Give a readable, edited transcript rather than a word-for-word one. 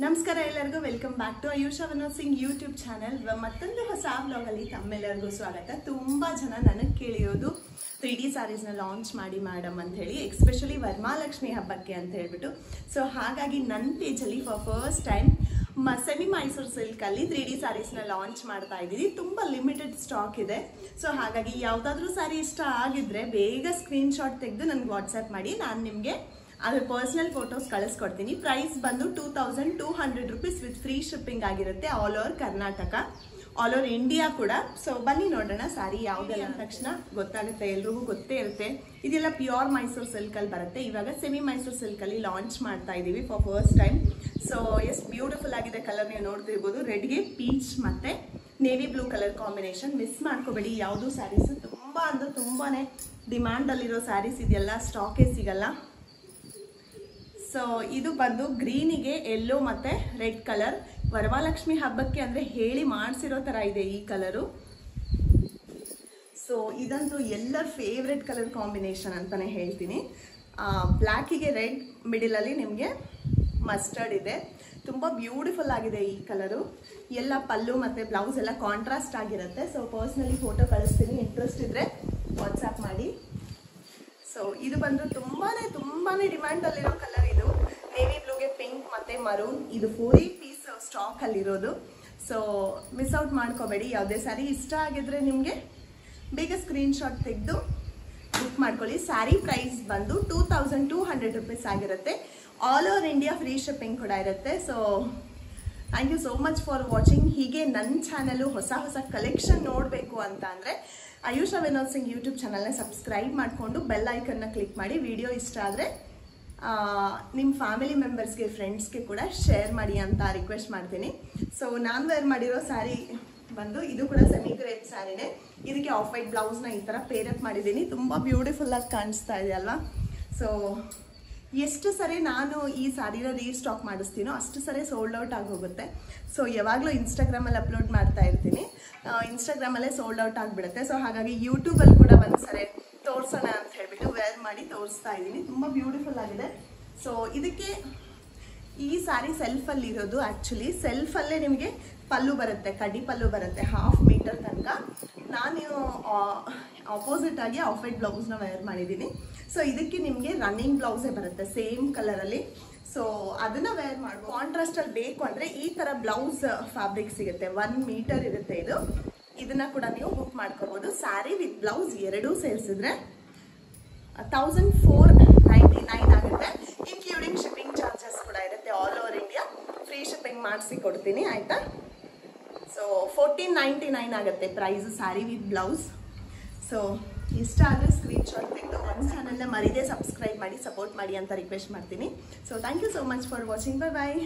ನಮಸ್ಕಾರ ಎಲ್ಲರಿಗೂ welcome back to Ayusha Vinod Singh YouTube channel. ಮತ್ತೊಂದು ಹೊಸ ವ್ಲಾಗಲ್ಲಿ ತಮ್ಮೆಲ್ಲರಿಗೂ ಸ್ವಾಗತ. ತುಂಬ ಜನ ನನಗೆ ಕೇಳಿರೋದು 3D ಸ್ಯಾರೀಸ್ನ ಲಾಂಚ್ ಮಾಡಿ ಮೇಡಮ್ ಅಂತ ಹೇಳಿ, ಎಸ್ಪೆಷಲಿ ವರಮಹಾಲಕ್ಷ್ಮಿ ಹಬ್ಬಕ್ಕೆ ಅಂತ ಹೇಳ್ಬಿಟ್ಟು. ಸೊ ಹಾಗಾಗಿ ನನ್ನ ಪೇಜಲ್ಲಿ for first time semi Mysuru ಸಿಲ್ಕಲ್ಲಿ 3D ಸ್ಯಾರೀಸ್ನ ಲಾಂಚ್ ಮಾಡ್ತಾ ಇದ್ದೀವಿ. ತುಂಬ ಲಿಮಿಟೆಡ್ ಸ್ಟಾಕ್ ಇದೆ. ಸೊ ಹಾಗಾಗಿ ಯಾವುದಾದ್ರೂ ಸ್ಯಾರಿ ಇಷ್ಟ ಆಗಿದ್ರೆ ಬೇಗ ಸ್ಕ್ರೀನ್ಶಾಟ್ ತೆಗೆದು ನನಗೆ ವಾಟ್ಸಪ್ ಮಾಡಿ, ನಾನು ನಿಮಗೆ ಅದ್ರ ಪರ್ಸನಲ್ ಫೋಟೋಸ್ ಕಳಿಸ್ಕೊಡ್ತೀನಿ. ಪ್ರೈಸ್ ಬಂದು 2200 ರೂಪೀಸ್ ವಿತ್ ಫ್ರೀ ಶಿಪ್ಪಿಂಗ್ ಆಗಿರುತ್ತೆ all over Karnataka, all over India ಕೂಡ. ಸೊ ಬನ್ನಿ ನೋಡೋಣ ಸ್ಯಾರಿ ಯಾವುದೆಲ್ಲ ಅಂದ ತಕ್ಷಣ ಗೊತ್ತಾಗುತ್ತೆ, ಎಲ್ರಿಗೂ ಗೊತ್ತೇ ಇರುತ್ತೆ. ಇದೆಲ್ಲ ಪ್ಯೂರ್ ಮೈಸೂರು ಸಿಲ್ಕಲ್ಲಿ ಬರುತ್ತೆ. ಇವಾಗ ಸೆಮಿ ಮೈಸೂರು ಸಿಲ್ಕಲ್ಲಿ ಲಾಂಚ್ ಮಾಡ್ತಾ ಇದ್ದೀವಿ ಫಾರ್ ಫಸ್ಟ್ ಟೈಮ್. ಸೊ ಎಷ್ಟು ಬ್ಯೂಟಿಫುಲ್ ಆಗಿದೆ ಕಲರ್, ನೀವು ನೋಡ್ತಿರ್ಬೋದು. ರೆಡ್ಗೆ ಪೀಚ್ ಮತ್ತೆ navy blue colour combination. Miss ಮಾಡ್ಕೋಬೇಡಿ ಯಾವುದು ಸ್ಯಾರೀಸ್. ತುಂಬ ಅಂದ್ರೆ ತುಂಬಾ ಡಿಮ್ಯಾಂಡಲ್ಲಿರೋ ಸ್ಯಾರೀಸ್ ಇದೆಲ್ಲ ಸ್ಟಾಕೇ ಸಿಗಲ್ಲ. ಸೊ ಇದು ಬಂದು ಗ್ರೀನಿಗೆ ಯೆಲ್ಲೋ ಮತ್ತೆ ರೆಡ್ ಕಲರ್. ವರಮಹಾಲಕ್ಷ್ಮಿ ಹಬ್ಬಕ್ಕೆ ಅಂದ್ರೆ ಹೇಳಿ ಮಾಡಿಸಿರೋ ತರ ಇದೆ ಈ ಕಲರು. ಸೊ ಇದಂತೂ ಎಲ್ಲರ ಫೇವ್ರೆಟ್ ಕಲರ್ ಕಾಂಬಿನೇಷನ್ ಅಂತಾನೆ ಹೇಳ್ತೀನಿ. ಬ್ಲ್ಯಾಕಿಗೆ ರೆಡ್, ಮಿಡಿಲಲ್ಲಿ ನಿಮಗೆ ಮಸ್ಟರ್ಡ್ ಇದೆ. ತುಂಬ ಬ್ಯೂಟಿಫುಲ್ ಆಗಿದೆ ಈ ಕಲರು. ಎಲ್ಲ ಪಲ್ಲು ಮತ್ತು ಬ್ಲೌಸ್ ಎಲ್ಲ ಕಾಂಟ್ರಾಸ್ಟ್ ಆಗಿರುತ್ತೆ. ಸೊ ಪರ್ಸ್ನಲಿ ಫೋಟೋ ಕಳಿಸ್ತೀನಿ, ಇಂಟ್ರೆಸ್ಟ್ ಇದ್ದರೆ ವಾಟ್ಸಪ್ ಮಾಡಿ. ಸೊ ಇದು ಬಂದು ತುಂಬಾನೇ ಡಿಮ್ಯಾಂಡಲ್ಲಿರೋ ಕಲರ್. ಇದು ನೇವಿ ಬ್ಲೂಗೆ ಪಿಂಕ್ ಮತ್ತು ಮರೂನ್. ಇದು 4 ಪೀಸ್ ಸ್ಟಾಕಲ್ಲಿರೋದು. ಸೊ ಮಿಸ್ ಔಟ್ ಮಾಡ್ಕೋಬೇಡಿ. ಯಾವುದೇ ಸ್ಯಾರಿ ಇಷ್ಟ ಆಗಿದ್ರೆ ನಿಮಗೆ ಬೇಗ ಸ್ಕ್ರೀನ್ಶಾಟ್ ತೆಗೆದು ಬುಕ್ ಮಾಡ್ಕೊಳ್ಳಿ. ಸ್ಯಾರಿ ಪ್ರೈಸ್ ಬಂದು 2200 ರೂಪೀಸ್ ಆಗಿರುತ್ತೆ. All over India free shipping ಕೂಡ ಇರುತ್ತೆ. So thank you so much for watching. ಹೀಗೆ ನನ್ನ ಚಾನಲು ಹೊಸ ಕಲೆಕ್ಷನ್ ನೋಡಬೇಕು ಅಂತ ಅಂದರೆ ಆಯುಷಾ ವಿನೋದ್ ಸಿಂಗ್ ಯೂಟ್ಯೂಬ್ ಚಾನಲ್ನ ಸಬ್ಸ್ಕ್ರೈಬ್ ಮಾಡಿಕೊಂಡು ಬೆಲ್ ಐಕನ್ನ ಕ್ಲಿಕ್ ಮಾಡಿ. ವಿಡಿಯೋ ಇಷ್ಟ ಆದರೆ ನಿಮ್ಮ ಫ್ಯಾಮಿಲಿ ಮೆಂಬರ್ಸ್ಗೆ, ಫ್ರೆಂಡ್ಸ್ಗೆ ಕೂಡ ಶೇರ್ ಮಾಡಿ ಅಂತ ರಿಕ್ವೆಸ್ಟ್ ಮಾಡ್ತೀನಿ. ಸೊ ನಾನು ವೇರ್ ಮಾಡಿರೋ ಸ್ಯಾರಿ ಬಂದು ಇದು ಕೂಡ ಸೆಮಿ ಗ್ರೇಪ್ ಸ್ಯಾರಿನೇ. ಇದಕ್ಕೆ ಆಫ್ ವೈಟ್ ಬ್ಲೌಸ್ನ ಈ ಥರ ಪೇರಪ್ ಮಾಡಿದ್ದೀನಿ. ತುಂಬ ಬ್ಯೂಟಿಫುಲ್ಲಾಗಿ ಕಾಣಿಸ್ತಾ ಇದೆ ಅಲ್ವಾ? ಸೊ ಎಷ್ಟು ಸರಿ ನಾನು ಈ ಸ್ಯಾರಿನ ರೀಸ್ಟಾಕ್ ಮಾಡಿಸ್ತೀನೋ ಅಷ್ಟು ಸರಿ ಸೋಲ್ಡ್ ಔಟ್ ಆಗಿ ಹೋಗುತ್ತೆ. ಸೊ ಯಾವಾಗಲೂ ಇನ್ಸ್ಟಾಗ್ರಾಮಲ್ಲಿ ಅಪ್ಲೋಡ್ ಮಾಡ್ತಾ ಇರ್ತೀನಿ, ಇನ್ಸ್ಟಾಗ್ರಾಮಲ್ಲೇ ಸೋಲ್ಡ್ ಔಟ್ ಆಗಿಬಿಡುತ್ತೆ. ಸೊ ಹಾಗಾಗಿ ಯೂಟ್ಯೂಬಲ್ಲಿ ಕೂಡ ಒಂದು ಸರಿ ತೋರಿಸೋಣ ಅಂತ ಹೇಳ್ಬಿಟ್ಟು ವೇರ್ ಮಾಡಿ ತೋರಿಸ್ತಾ ಇದ್ದೀನಿ. ತುಂಬ ಬ್ಯೂಟಿಫುಲ್ ಆಗಿದೆ. ಸೊ ಇದಕ್ಕೆ ಈ ಸ್ಯಾರಿ ಸೆಲ್ಫಲ್ಲಿ ಇರೋದು. ಆ್ಯಕ್ಚುಲಿ ಸೆಲ್ಫಲ್ಲೇ ನಿಮಗೆ ಪಲ್ಲು ಬರುತ್ತೆ, ಕಡ್ಡಿ ಪಲ್ಲು ಬರುತ್ತೆ 1/2 ಮೀಟರ್ ತನಕ. ನಾನು ಆಪೋಸಿಟ್ ಆಗಿ ಆಫ್ ವೈಟ್ ಬ್ಲೌಸ್ನ ವೇರ್ ಮಾಡಿದ್ದೀನಿ. ಸೊ ಇದಕ್ಕೆ ನಿಮಗೆ ರನ್ನಿಂಗ್ ಬ್ಲೌಸೇ ಬರುತ್ತೆ ಸೇಮ್ ಕಲರಲ್ಲಿ. ಸೊ ಅದನ್ನ ವೇರ್ ಮಾಡ್ಬೋದು. ಕಾಂಟ್ರಾಸ್ಟಲ್ಲಿ ಬೇಕು ಅಂದರೆ ಈ ಥರ ಬ್ಲೌಸ್ ಫ್ಯಾಬ್ರಿಕ್ ಸಿಗುತ್ತೆ, 1 ಮೀಟರ್ ಇರುತ್ತೆ ಇದು. ಇದನ್ನ ಕೂಡ ನೀವು ಬುಕ್ ಮಾಡ್ಕೋಬೋದು. ಸ್ಯಾರಿ ವಿತ್ ಬ್ಲೌಸ್ ಎರಡೂ ಸೇರಿಸಿದ್ರೆ 1499 ಆಗುತ್ತೆ. ಇನ್ಕ್ಲೂಡಿಂಗ್ ಶಿಪ್ಪಿಂಗ್ ಚಾರ್ಜಸ್ ಕೂಡ ಇರುತ್ತೆ. All over India free shipping ಮಾಡಿಸಿ ಕೊಡ್ತೀನಿ, ಆಯಿತಾ? ಸೊ 1499 ಆಗುತ್ತೆ price sari with blouse. So ಇಷ್ಟ ಆದರೆ ಸ್ಕ್ರೀನ್ಶಾಟ್ ತೆಗೆದು ನನ್ನ ಚಾನಲ್ನ ಮರೀದೇ ಸಬ್ಸ್ಕ್ರೈಬ್ ಮಾಡಿ, ಸಪೋರ್ಟ್ ಮಾಡಿ ಅಂತ ರಿಕ್ವೆಸ್ಟ್ ಮಾಡ್ತೀನಿ. So thank you so much for watching. Bye bye.